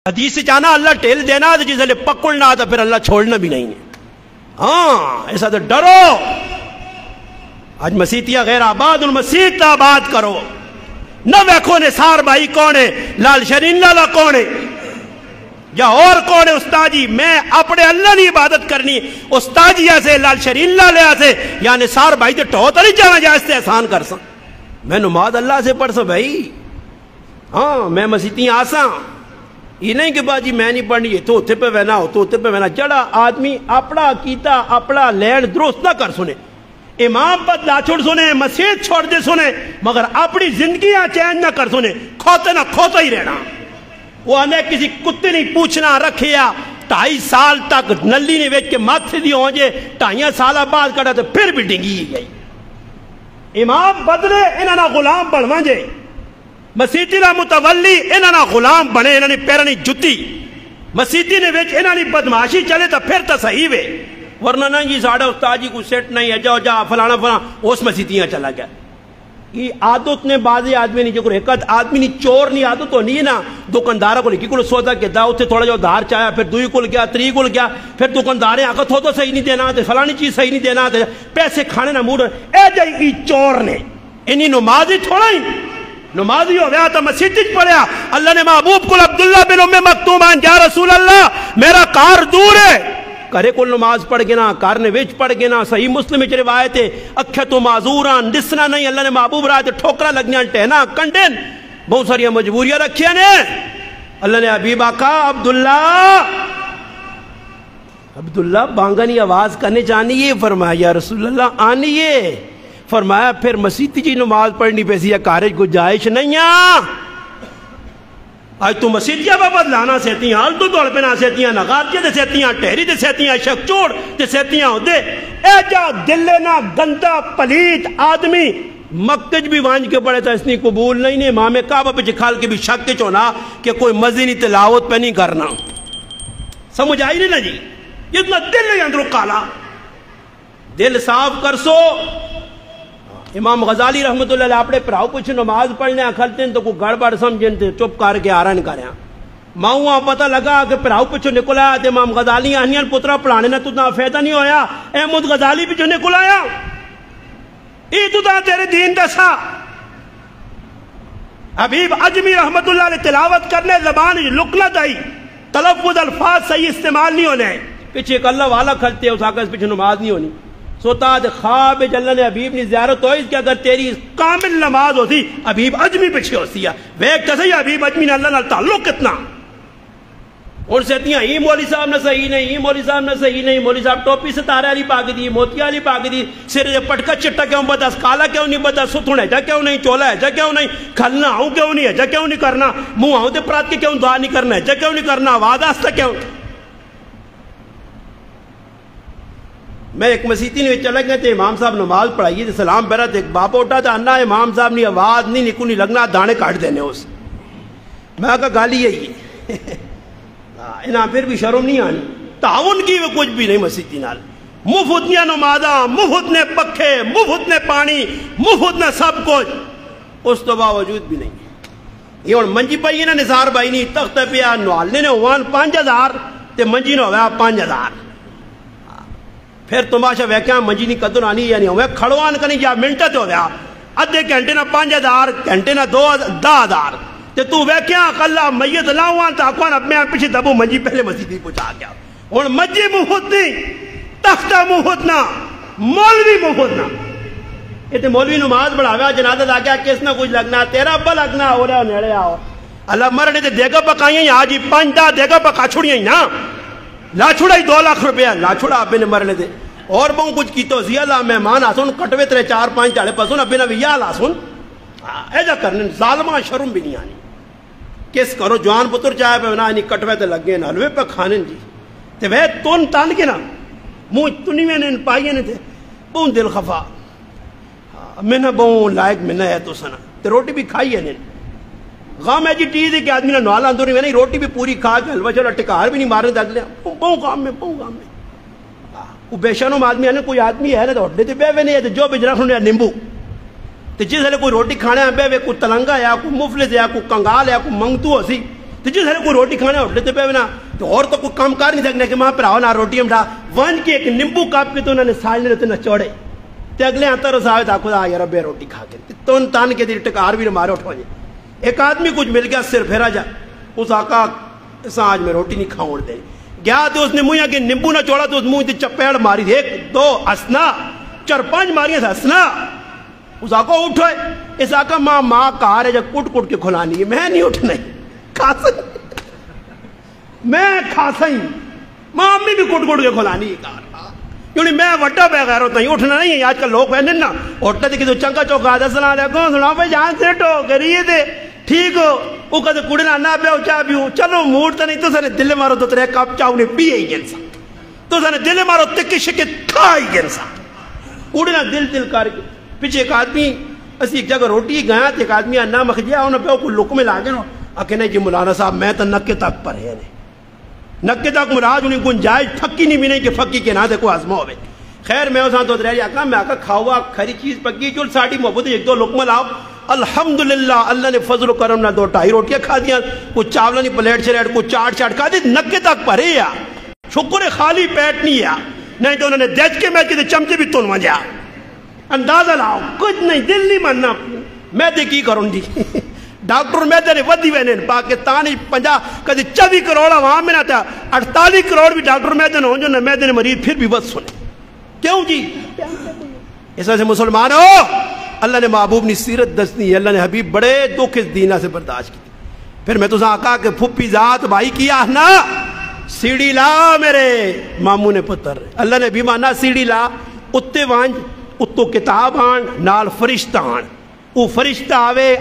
حدیث سے جانا اللہ ٹیل دینا تو جس نے پکڑنا تو پھر اللہ چھوڑنا بھی نہیں ہے. ہاں ایسا تو ڈرو. آج مسیتیاں غیر آباد ان مسیت آباد کرو. نہ ویکھو نثار بھائی کون ہے, لال شرین لالا کون ہے یا اور کون ہے. استاد جی میں اپنے اللہ کی عبادت کرنی استاد جی سے لال شرین لالا سے یا نثار بھائی تو ٹوتا نہیں جانا جائے اس سے احسان کر سا. میں نماز اللہ سے پڑھ سا بھائی. ہاں میں مسیتیاں آساں یہ نہیں کہ باجی میں نہیں پڑھنی یہ تو اتنے پہ وینا ہو تو اتنے پہ وینا. جڑا آدمی اپنا کیتا اپنا لین درست نہ کر سنے, امام پر لا چھوڑ سنے, مسجد چھوڑ دے سنے, مگر اپنی زندگیاں چینج نہ کر سنے, کھوتے نہ کھوتا ہی رہنا. وہ آنے کسی کتے نہیں پوچھنا رکھیا 2.5 سال تک نلی نے ویچ کے مات سے دی ہونجے 2.5 سالہ بعد کڑا تو پھر بھی ڈنگی گئی. امام بدلے انہاں نا غلام بڑھوان جے, مسیتی نا متولی انہاں نا غلام بنے, انہاں نے پیرانی جتی مسیتی نے ویچ انہاں نے بدماشی چلے تو پھر تو صحیح وے. ورنہ نہیں جی ساڑھا استاد جی کو سیٹ نہیں ہے جاؤ جا فلانا فلانا اس مسیتیاں چلا گیا. یہ عادت نے بعضی آدمی نہیں جو ایک آدمی نہیں چور نہیں عادت تو نہیں ہے نا. دکاندارہ کو لکھی کو سودا کہ دا اتھے تھوڑا جو دھار چاہیا پھر دوئی کل گیا تری کل گیا پھر دکانداریں آکت ہو تو صحیح نہیں دینا تے فلانی چیز صحیح نہیں دینا تے پیسے کھانے نہ موڑ اے جائی چور نے انہی نمازی تھوڑا ہی نمازی ہو گیا تو مسجد پڑھیا. اللہ نے محبوب کل عبداللہ بن ام مکتوم آن جا رسول اللہ میرا کار دور ہے کرے کل نماز پڑھ گنا کار نے ویچ پڑھ گنا. صحیح مسلم وچ روایت ہے اکھے تو معذوران دسنا نہیں. اللہ نے محبوب رہا تے ٹھوکرا لگنیاں ٹہنا کنڈن بہت ساری مجبوریاں رکھیا نے. اللہ نے حبیب آقا عبداللہ بانگانی آواز کرنے جانی ہے. فرمایا یا رسول اللہ آنی ہے. فرمایا پھر مسیتی جی نماز پڑھنی پیسی یا کارج گنجائش نہیں ہے. آج تو مسیتیاں با بدلانا سیتیاں حال تو دوڑ پینا سیتیاں نغارتیاں دے سیتیاں ٹہری دے سیتیاں شک چوڑ دے سیتیاں ہو دے. اے جا دلے نا گندہ پلیت آدمی مکتج بھی وانج کے پڑے تھا اس نے قبول نہیں نے. امام کعبہ پہ چکھال کے بھی شک کے چونا کہ کوئی مزینی تلاوت پہ نہیں کرنا. سمجھ آئی نہیں نا جی. جتنا دل نہیں اندرو کالا دل صاف کر سو. امام غزالی رحمت اللہ علیہ اپنے پراؤ کچھ نماز پڑھنے کھلتے ہیں تو کوئی گڑبڑ سمجھیں تھے چپ کر کے آرہن کریں. ماں پتہ لگا کہ پراؤ پچھو نکل آیا تھے امام غزالی آنیان پترہ پڑھانے نہ تو اتنا فیدہ نہیں ہویا. احمد غزالی پچھو نکل آیا ای تو تا تیرے دین دسا. حبیب عجمی رحمت اللہ علیہ تلاوت کرنے زبان لقلت آئی تلفظ الفاظ صحیح استعمال نہیں ہونے. پیچھے ایک اللہ والا کھلتے ہیں اس آقا اس پیچھے نماز نہیں ہونی. سوتا دے خواب اللہ نے حبیب نے زیارت ہوئی کہ اگر تیری کامل نماز ہوتی حبیب عجمی پیچھے ہوتی ہے. ویکتا صحیح حبیب عجمی نے اللہ نال تعلق کتنا. اور سیتیاں ہی مولی صاحب نہ صحیح نہیں, ہی مولی صاحب نہ صحیح نہیں. مولی صاحب ٹوپی ستارے علی پاک دی, موتیا علی پاک دی, سر پٹکا چٹا کیوں بتا, کالا کیوں نہیں بتا, ستھن ہے جا کیوں نہیں, چولا ہے جا کیوں نہیں, کھلنا ہوں کیوں نہیں ہے جا کیوں نہیں کرنا, منہ آؤں دے پرات کے کیوں دعا نہیں کرنا ہے جا کیوں نہیں کرنا, آواز آستا کیوں. میں ایک مسیتی نے چلا گیا تھے امام صاحب نماز پڑھائیے تھے سلام پہ رہا تھے. ایک باپ اٹھا تھا انا امام صاحب نے آواز نہیں نکو نہیں لگنا دانے کاٹ دینے اس. میں کہا گالی یہی ہے انہاں پھر بھی شرم نہیں آنی. تعاون کی وہ کچھ بھی نہیں مسیتی نال. مفت نے نمازاں, مفت نے پکھے, مفت نے پانی, مفت نے سب کچھ, اس تو باوجود بھی نہیں. یہ اور منجی پائی نا نثار بھائی نہیں تخت پہ نوالنے نے ہوان 5000 تے منجی نے ہوا 5000. پھر تماشا ویکیا منجی نہیں قدر آنی یعنی ہوئے کھڑوان کنی جا منٹا تے ہو گیا ادھے گھنٹے نہ 5000 گھنٹے نہ 10,000 تے تو ویکیا اللہ میت لاؤان تا کون اپنے آپ پیچھے دبو منجی پہلے مسیدی پہنچا گیا. اور منجی مفت نہیں, تختہ مفت نہ, مولوی مفت نہ. یہ تے مولوی نماز بڑھاویا جنازہ دا گیا کس نہ کچھ لگنا تیرا ابا لگنا ہو رہا نیڑے آؤ. اللہ مرنے تے دیگا پکائیں ہیں آج ہی 5 دیگا پکا چھوڑیاں ہی نا. لا چھوڑا ہی 2 لاکھ روپیہ لا چھوڑا ابے نے مرنے دے. اور بہوں کچھ کی تو زیادہ اللہ مہمان آسون کٹوے ترے 4-5 چاڑے پسون ابے نے ویال آسون ایجا کرنے ظالمہ شرم بھی نہیں آنی. کس کرو جوان پتر چاہے پہ نا کٹوے تے لگے نا حلوے پہ کھانے جی تے وہ تون تان کے نا منہ تنی میں نے پائیے نے تھے بہوں دل خفا. میں نہ بہوں لائق میں نہ ہے تو سنا تے روٹی بھی کھائی ہے نے. غام ایجی چیز ہے کہ آدمی نے نوالا اندر نہیں روٹی بھی پوری کھا کے حلوہ چلا ٹکار بھی نہیں مارنے دگ لیا. بہوں کام میں وہ بے شرم آدمی ہے نا. کوئی آدمی ہے نا تو ہڈے تے بے نہیں ہے تو جو بجرا کھڑنے نیمبو تے جس لے کوئی روٹی کھانے بے کوئی تلنگا یا کوئی مفلس یا کوئی کنگال یا کوئی منگتو ہو سی تو جس ہر کوئی روٹی کھانا ہوٹلے تے پہ نا تو اور تو کوئی کام کر نہیں سکنے کہ ماں پراؤ نہ روٹی ہم ڈا ون کے ایک نیمبو کاپ کے تو انہوں نے سالنے رہتے نہ چوڑے تے اگلے آتا رساوے تا خدا یا رب روٹی کھا کے تون تان کے دیر ٹکار بھی مارے اٹھو جائے. ایک آدمی کچھ مل گیا سر پھیرا جا اس آقا ایسا آج میں روٹی نہیں کھاؤں دے گیا تو اس نے منہ کے نیمبو نہ چوڑا تو اس منہ تے چپیڑ ماری تھی 1 2 ہسنا 4 5 ماریاں سے ہسنا. اس آقا اٹھو اس آقا ماں کار ہے جب کٹ کٹ کے کھلانی ہے میں نہیں اٹھنا کھا سکتا میں کھا سہی ماں امی بھی کٹ کٹ کے کھلانی ہے کار کیونکہ میں وڈا بغیر ہوتا ہوں اٹھنا نہیں ہے. آج کل لوگ پہنے نا ہوٹل دے کہ تو چنگا چوکا السلام علیکم سنا بھائی جان سیٹو کریے دے ٹھیک ہو وہ کہتے کڑنا نہ پیو چاہ پیو چلو موڈ تو نہیں تو سنے دل مارو تو ترے کپ چاہ انہیں پیے ہی گنسا تو سنے دل مارو تکی شکے کھا ہی گنسا کڑنا دل کر کے پیچھے ایک آدمی اسی ایک جگہ روٹی گیا تو ایک آدمی نہ مخجیا انہوں پیو کوئی لکمے لاگے نا اکھنے جی مولانا صاحب میں تو نکے تک پر ہے نکے تک مراد انہیں گنجائش پھکی نہیں بھی نہیں کہ پھکی کے نہ دے کوئی عظمہ ہوئے. خیر میں اساں تو درہی آقا میں آقا کھاؤا کھری چیز پکی چل ساڑی محبت 1 2 لقمہ لاؤ الحمدللہ اللہ نے فضل و کرم نہ 2 2.5 روٹیاں کھا دیا کچھ چاولہ نہیں پلیٹ چلیٹ کچھ چاٹ کھا دی نکے تک پرے یا شکر خالی پیٹ نہیں یا نہیں تو انہوں نے دیکھ کے میں کہتے چمچے بھی تنوا جا اندازہ لاؤ کچھ نہیں دل نہیں ماننا میں دے کی کروں جی ڈاکٹر میں دے ودی وینے پاکستان 50 کدی 24 کروڑ عوام میں نہ تھا 48 کروڑ بھی ڈاکٹر میں دے ہوں جو نہ میں دے مریض پھر بھی بس سنے کیوں جی اس وجہ سے مسلمان ہو اللہ نے محبوب نی سیرت دسنی اللہ نے حبیب بڑے دکھ اس دینہ سے برداشت کی. پھر میں تو آقا کہ پھپی ذات بھائی کیا نا سیڑھی لا میرے ماموں نے پتر اللہ نے بھی مانا سیڑھی لا اتے وانج اتو کتاب آن نال فرشتہ آن او فرشتہ آوے